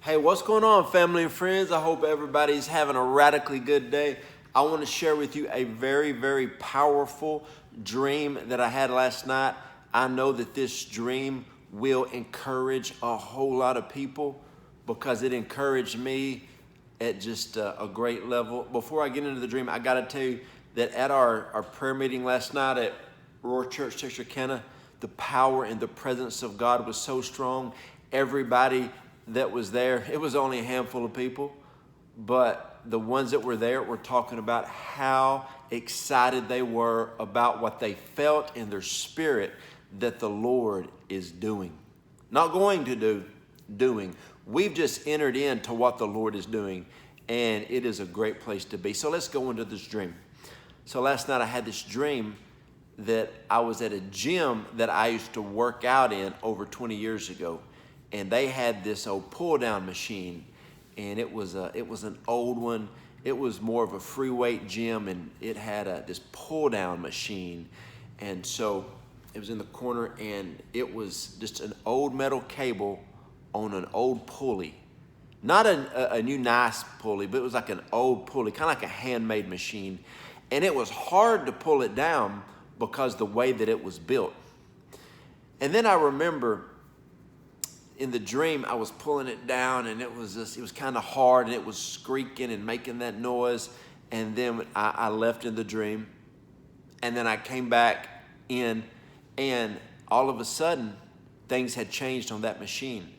Hey, what's going on, family and friends? I hope everybody's having a radically good day. I want to share with you a very, very powerful dream that I had last night. I know that this dream will encourage a whole lot of people because it encouraged me at just a great level. Before I get into the dream, I got to tell you that at our prayer meeting last night at Roar Church, Texarkana, the power and the presence of God was so strong. Everybody that was there, it was only a handful of people, but the ones that were there were talking about how excited they were about what they felt in their spirit that the Lord is doing. Not going to do, doing. We've just entered into what the Lord is doing, and it is a great place to be. So let's go into this dream. So last night I had this dream that I was at a gym that I used to work out in over 20 years ago. And they had this old pull-down machine, and it was an old one. It was more of a free weight gym, and it had this pull-down machine. And so it was in the corner, and it was just an old metal cable on an old pulley. Not a new nice pulley, but it was like an old pulley, kind of like a handmade machine. And it was hard to pull it down because the way that it was built. And then I remember in the dream, I was pulling it down, and it was kind of hard, and it was squeaking and making that noise. And then I left in the dream, and then I came back in, and all of a sudden, things had changed on that machine.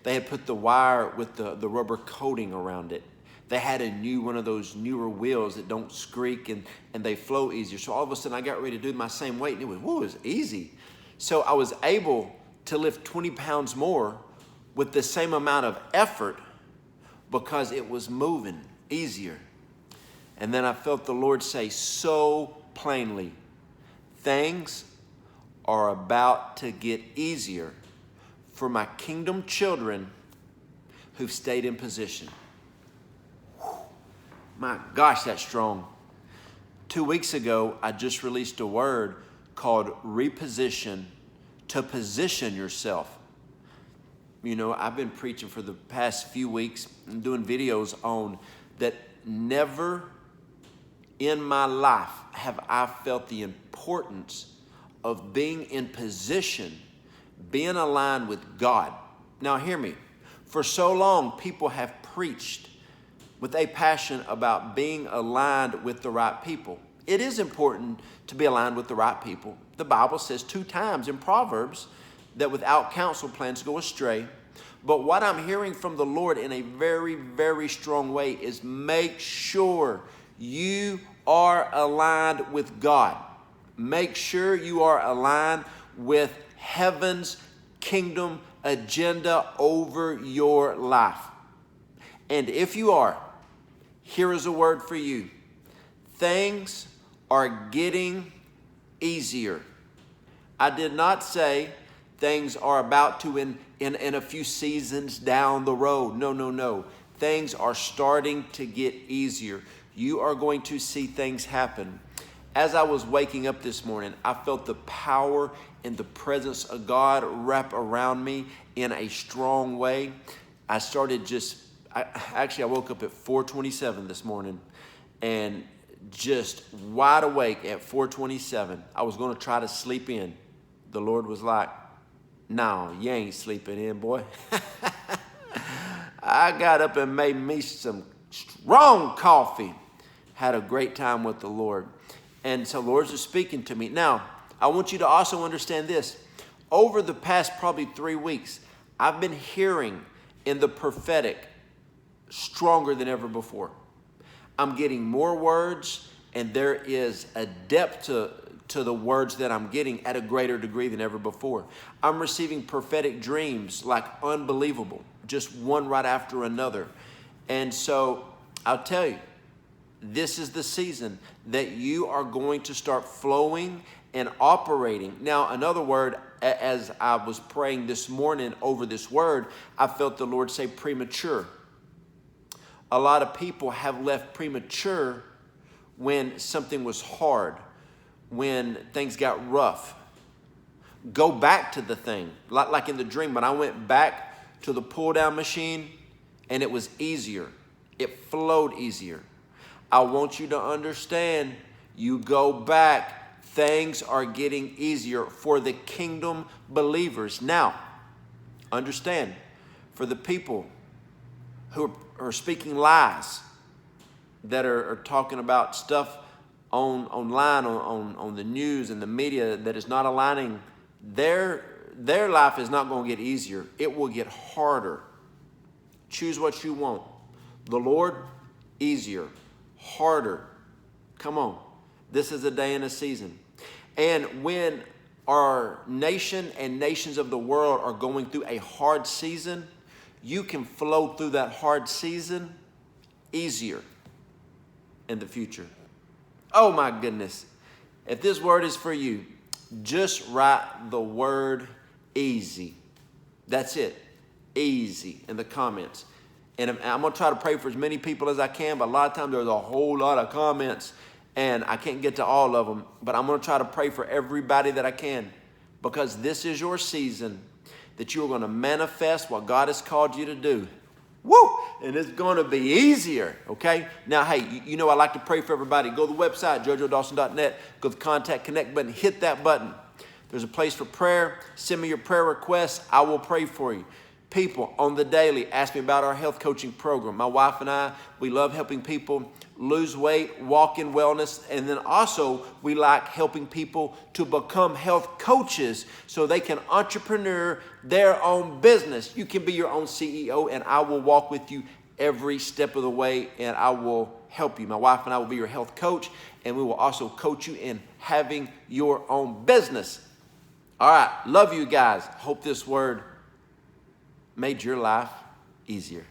They had put the wire with the rubber coating around it. They had one of those newer wheels that don't squeak, and they flow easier. So all of a sudden, I got ready to do my same weight, and it was easy. So I was able to lift 20 pounds more with the same amount of effort because it was moving easier. And then I felt the Lord say so plainly, things are about to get easier for my kingdom children who've stayed in position. Whew. My gosh, that's strong. 2 weeks ago, I just released a word called reposition, to position yourself. You know, I've been preaching for the past few weeks and doing videos on that. Never in my life have I felt the importance of being in position, being aligned with God. Now hear me. For so long, people have preached with a passion about being aligned with the right people. It is important to be aligned with the right people. The Bible says 2 times in Proverbs that without counsel plans go astray. But what I'm hearing from the Lord in a very, very strong way is make sure you are aligned with God. Make sure you are aligned with heaven's kingdom agenda over your life. And if you are, here is a word for you. Things are getting easier. I did not say things are about to in a few seasons down the road. No. Things are starting to get easier. You are going to see things happen. As I was waking up this morning, I felt the power and the presence of God wrap around me in a strong way. I woke up at 4:27 this morning, and just wide awake at 4:27. I was going to try to sleep in. The Lord was like, no, you ain't sleeping in, boy. I got up and made me some strong coffee. Had a great time with the Lord. And so the Lord's just speaking to me. Now, I want you to also understand this. Over the past probably 3 weeks, I've been hearing in the prophetic stronger than ever before. I'm getting more words, and there is a depth to the words that I'm getting at a greater degree than ever before. I'm receiving prophetic dreams like unbelievable, just one right after another. And so I'll tell you, this is the season that you are going to start flowing and operating. Now, another word, as I was praying this morning over this word, I felt the Lord say premature. A lot of people have left premature when something was hard, when things got rough. Go back to the thing. Like in the dream, when I went back to the pull-down machine, and it was easier. It flowed easier. I want you to understand, you go back, things are getting easier for the kingdom believers. Now, understand, for the people who are speaking lies, that are talking about stuff online, on the news and the media that is not aligning, their life is not going to get easier. It will get harder. Choose what you want. The Lord, easier. Harder. Come on. This is a day and a season. And when our nation and nations of the world are going through a hard season, you can flow through that hard season easier in the future. Oh my goodness. If this word is for you, just write the word easy. That's it. Easy in the comments. And I'm going to try to pray for as many people as I can, but a lot of times there's a whole lot of comments and I can't get to all of them. But I'm going to try to pray for everybody that I can, because this is your season that you're going to manifest what God has called you to do. Woo! And it's going to be easier, okay? Now, hey, you know I like to pray for everybody. Go to the website, jojoedawson.net. Go to the contact connect button. Hit that button. There's a place for prayer. Send me your prayer requests. I will pray for you. People on the daily ask me about our health coaching program. My wife and I, we love helping people lose weight, walk in wellness, and then also we like helping people to become health coaches so they can entrepreneur their own business. You can be your own CEO, and I will walk with you every step of the way, and I will help you. My wife and I will be your health coach, and we will also coach you in having your own business. All right, love you guys. Hope this word made your life easier.